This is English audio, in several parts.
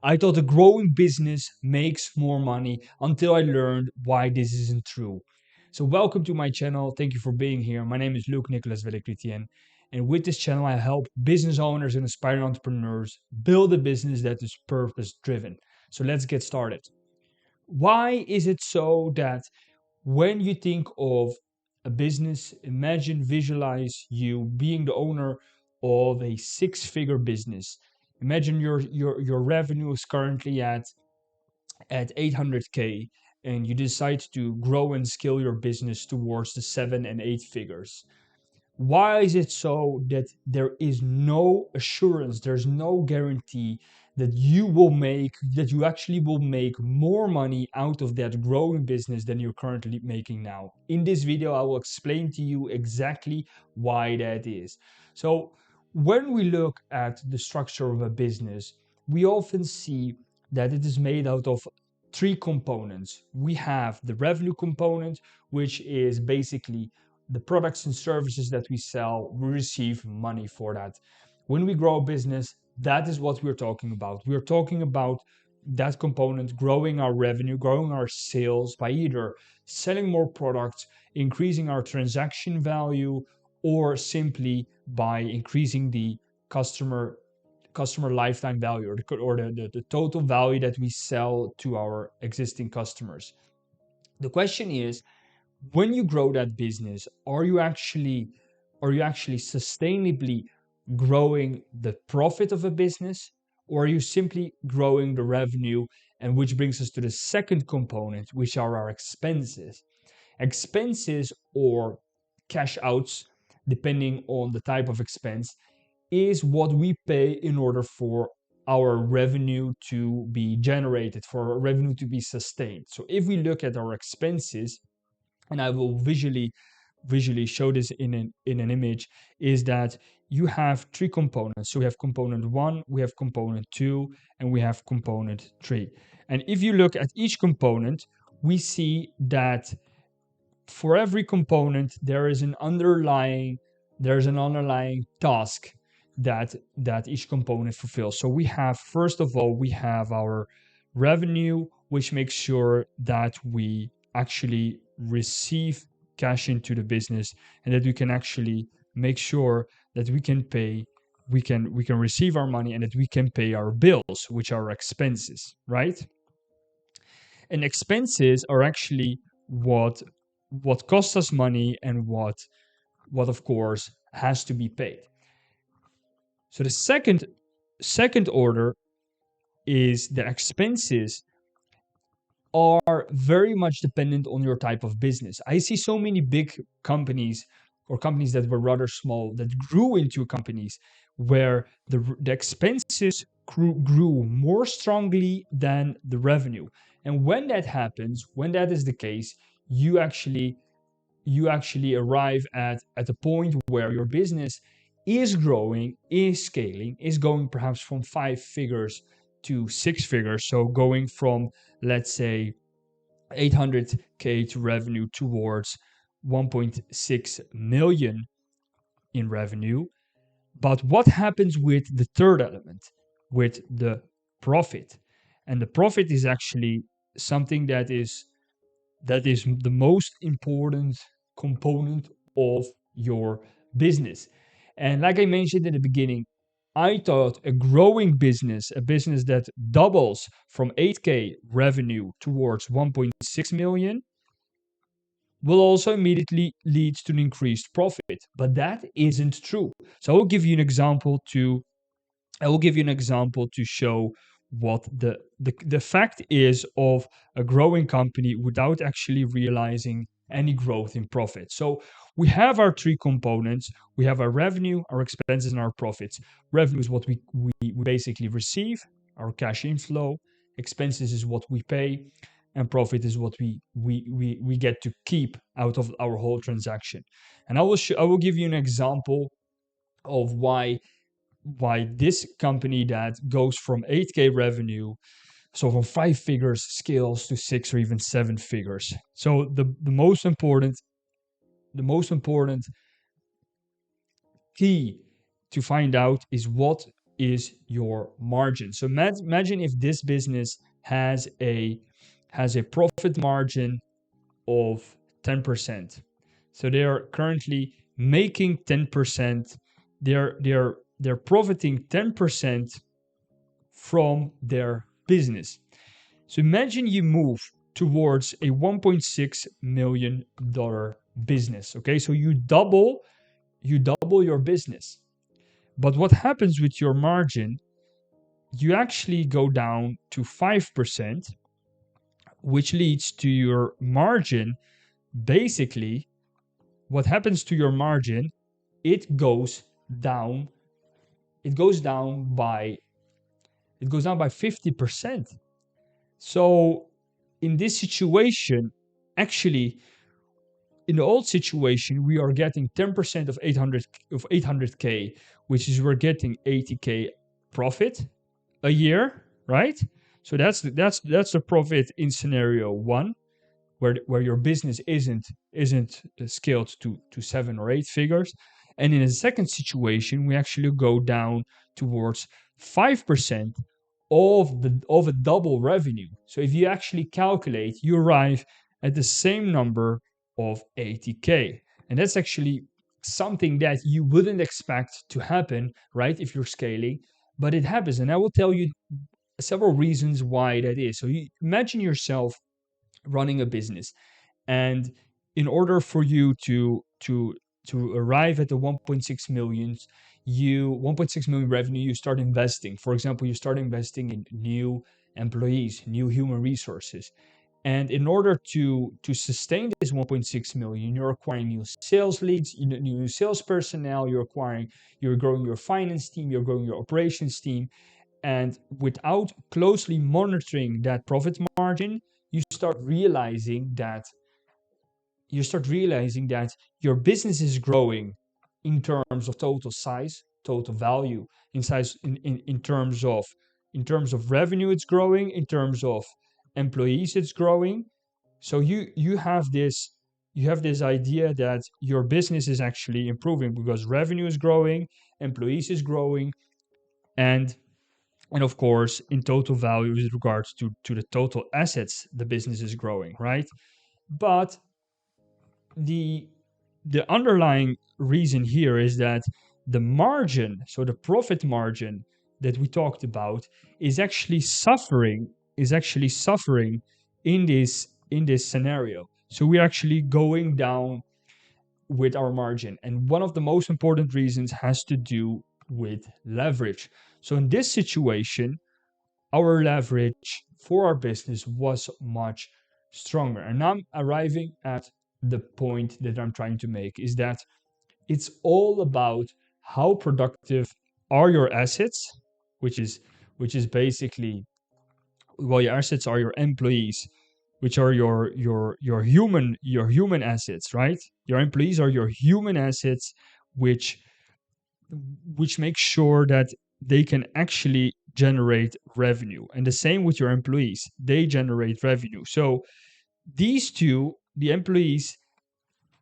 I thought a growing business makes more money until I learned why this isn't true. So welcome to my channel. Thank you for being here. My name is Luc Nicolas Vellecritien. And with this channel, I help business owners and aspiring entrepreneurs build a business that is purpose driven. So let's get started. Why is it so that when you think of a business, imagine, visualize you being the owner of a six-figure business. Imagine your revenue is currently at 800K and you decide to grow and scale your business towards the 7 and 8 figures. Why is it so that there is no assurance, there's no guarantee that you actually will make more money out of that growing business than you're currently making now? In this video, I will explain to you exactly why that is. So when we look at the structure of a business, we often see that it is made out of three components. We have the revenue component, which is basically the products and services that we sell, we receive money for that. When we grow a business, that is what we're talking about. We're talking about that component, growing our revenue, growing our sales by either selling more products, increasing our transaction value, or simply by increasing the customer lifetime value, or the total value that we sell to our existing customers. The question is, when you grow that business, are you actually sustainably growing the profit of a business, or are you simply growing the revenue? And which brings us to the second component, which are our expenses. Expenses, or cash outs, depending on the type of expense, is what we pay in order for our revenue to be generated, for our revenue to be sustained. So if we look at our expenses, and I will visually show this in an image, is that you have three components. So we have component 1, we have component 2, and we have component 3. And if you look at each component, we see that for every component there is an underlying task that each component fulfills. So we have, first of all, we have our revenue, which makes sure that we actually receive cash into the business, and that we can actually make sure that we can receive our money, and that we can pay our bills, which are expenses, right? And expenses are actually what costs us money, and what of course has to be paid. So the second order is the expenses are very much dependent on your type of business. I see so many big companies, or companies that were rather small, that grew into companies where the expenses grew more strongly than the revenue. And when that happens, when that is the case, you actually arrive at a point where your business is growing, is scaling, is going perhaps from 5 figures to 6 figures. So going from, let's say, 800K to revenue towards 1.6 million in revenue. But what happens with the third element, with the profit? And the profit is actually something that is the most important component of your business. And like I mentioned in the beginning, I thought a growing business, a business that doubles from 8K revenue towards 1.6 million, will also immediately lead to an increased profit. But that isn't true. So I will give you an example to show what the fact is of a growing company without actually realizing any growth in profit. So we have our three components. We have our revenue, our expenses, and our profits. Revenue is what we basically receive, our cash inflow. Expenses is what we pay, and profit is what we get to keep out of our whole transaction. And I will give you an example of why this company that goes from 8K revenue, so from 5 figures, scales to 6 or even 7 figures. So the most important key to find out is what is your margin. So imagine if this business has a profit margin of 10%. So they are currently making 10%. They're profiting 10% from their business. So imagine you move towards a $1.6 million business. Okay, so you double your business. But what happens with your margin? You actually go down to 5%, which leads to your margin. Basically, what happens to your margin? It goes down. It goes down by 50%. So in this situation, actually, in the old situation, we are getting 10% of 800k, which is we're getting 80k profit a year, right? So that's the profit in scenario one, where your business isn't scaled to 7 or 8 figures. And in a second situation, we actually go down towards 5% of a double revenue. So if you actually calculate, you arrive at the same number of 80k. And that's actually something that you wouldn't expect to happen, right? If you're scaling, but it happens. And I will tell you several reasons why that is. So you imagine yourself running a business, and in order for you to arrive at the 1.6 million, 1.6 million revenue, you start investing. For example, you start investing in new employees, new human resources. And in order to sustain this 1.6 million, you're acquiring new sales leads, new sales personnel, you're growing your finance team, you're growing your operations team. And without closely monitoring that profit margin, you start realizing that your business is growing in terms of total size, total value, in size, in terms of revenue, it's growing, in terms of employees, it's growing. So you have this idea that your business is actually improving because revenue is growing, employees is growing, and of course, in total value with regards to the total assets, the business is growing, right? But the underlying reason here is that the margin, so the profit margin that we talked about, is actually suffering in this scenario. So we're actually going down with our margin. And one of the most important reasons has to do with leverage. So in this situation, our leverage for our business was much stronger. And I'm arriving at the point that I'm trying to make, is that it's all about how productive are your assets, which is basically, well, your assets are your employees, which are your human assets, right? Your employees are your human assets, which make sure that they can actually generate revenue. And the same with your employees, they generate revenue. So these two, the employees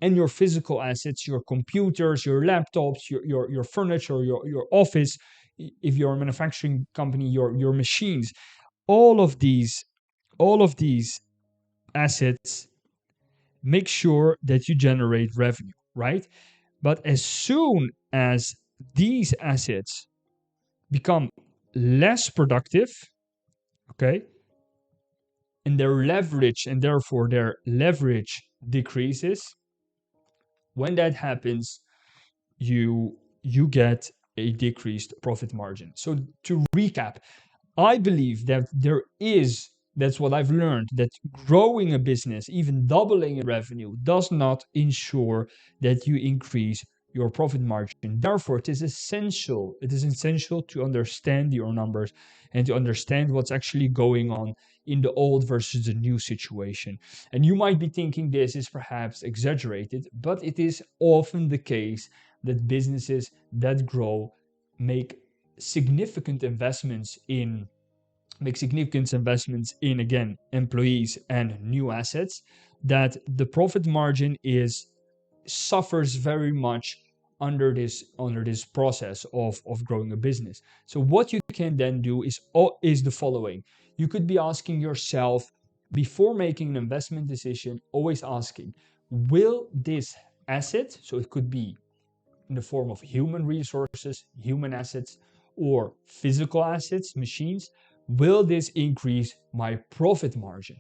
and your physical assets, your computers, your laptops, your furniture, your office, if you're a manufacturing company, your machines, all of these assets make sure that you generate revenue, right? But as soon as these assets become less productive, okay, and therefore their leverage decreases, when that happens, you get a decreased profit margin. So to recap, I believe that that's what I've learned, that growing a business, even doubling in revenue, does not ensure that you increase your profit margin. Therefore, it is essential to understand your numbers and to understand what's actually going on in the old versus the new situation. And you might be thinking this is perhaps exaggerated, but it is often the case that businesses that grow make significant investments in again, employees and new assets, that the profit margin suffers very much under this process of growing a business. So what you can then do is the following. You could be asking yourself before making an investment decision, always asking, will this asset, so it could be in the form of human resources, human assets, or physical assets, machines, will this increase my profit margin?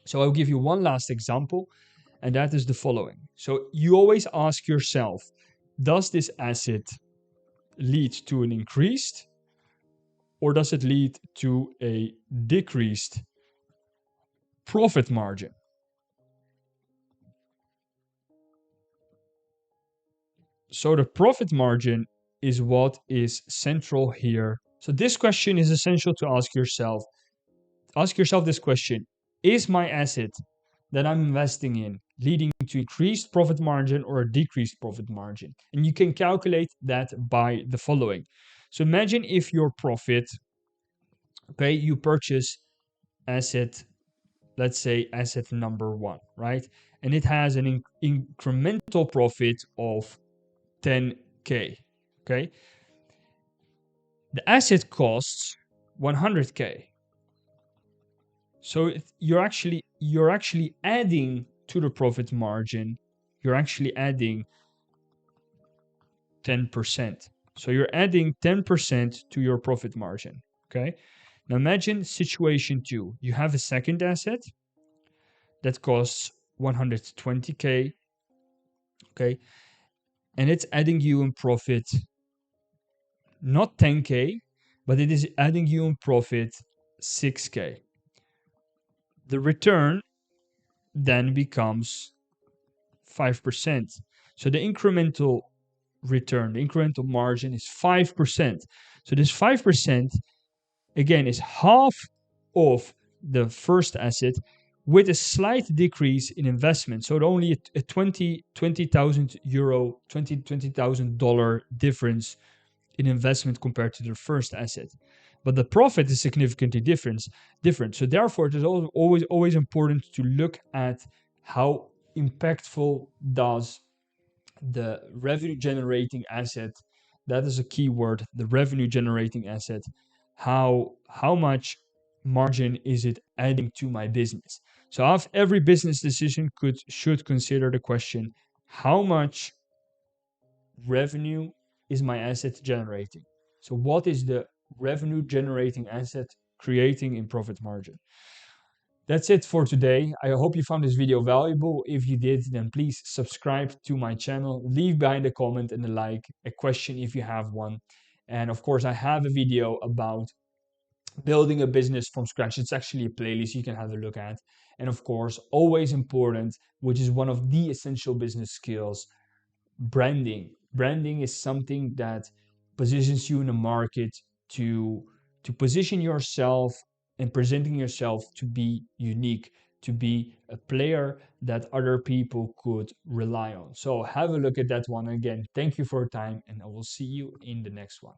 So I'll give you one last example, and that is the following. So you always ask yourself, does this asset lead to an increased or does it lead to a decreased profit margin? So the profit margin is what is central here. So this question is essential to ask yourself. Ask yourself this question: is my asset that I'm investing in leading to increased profit margin or a decreased profit margin? And you can calculate that by the following. So imagine if your profit, okay, you purchase asset, let's say asset number one, right? And it has an incremental profit of 10K, okay? The asset costs 100K. So you're actually adding to the profit margin, you're actually adding 10%. So you're adding 10% to your profit margin, okay? Now imagine situation 2. You have a second asset that costs 120K, okay? And it's adding you in profit not 10K, but it is adding you in profit 6K. The return then becomes 5%. So the incremental return, the incremental margin is 5%. So this 5%, again, is half of the first asset with a slight decrease in investment. So only a 20,000 euro, $20,000 difference in investment compared to the first asset. But the profit is significantly different. So therefore, it is always important to look at how impactful does the revenue generating asset, that is a key word, the revenue generating asset, how much margin is it adding to my business? So every business decision should consider the question, how much revenue is my asset generating? So what is the revenue generating asset creating in profit margin? That's it for today. I hope you found this video valuable. If you did, then please subscribe to my channel, leave behind a comment and a like, a question if you have one. And of course, I have a video about building a business from scratch. It's actually a playlist you can have a look at. And of course, always important, which is one of the essential business skills, branding. Branding is something that positions you in the market to position yourself and presenting yourself to be unique, to be a player that other people could rely on. So have a look at that one. Again, thank you for your time, and I will see you in the next one.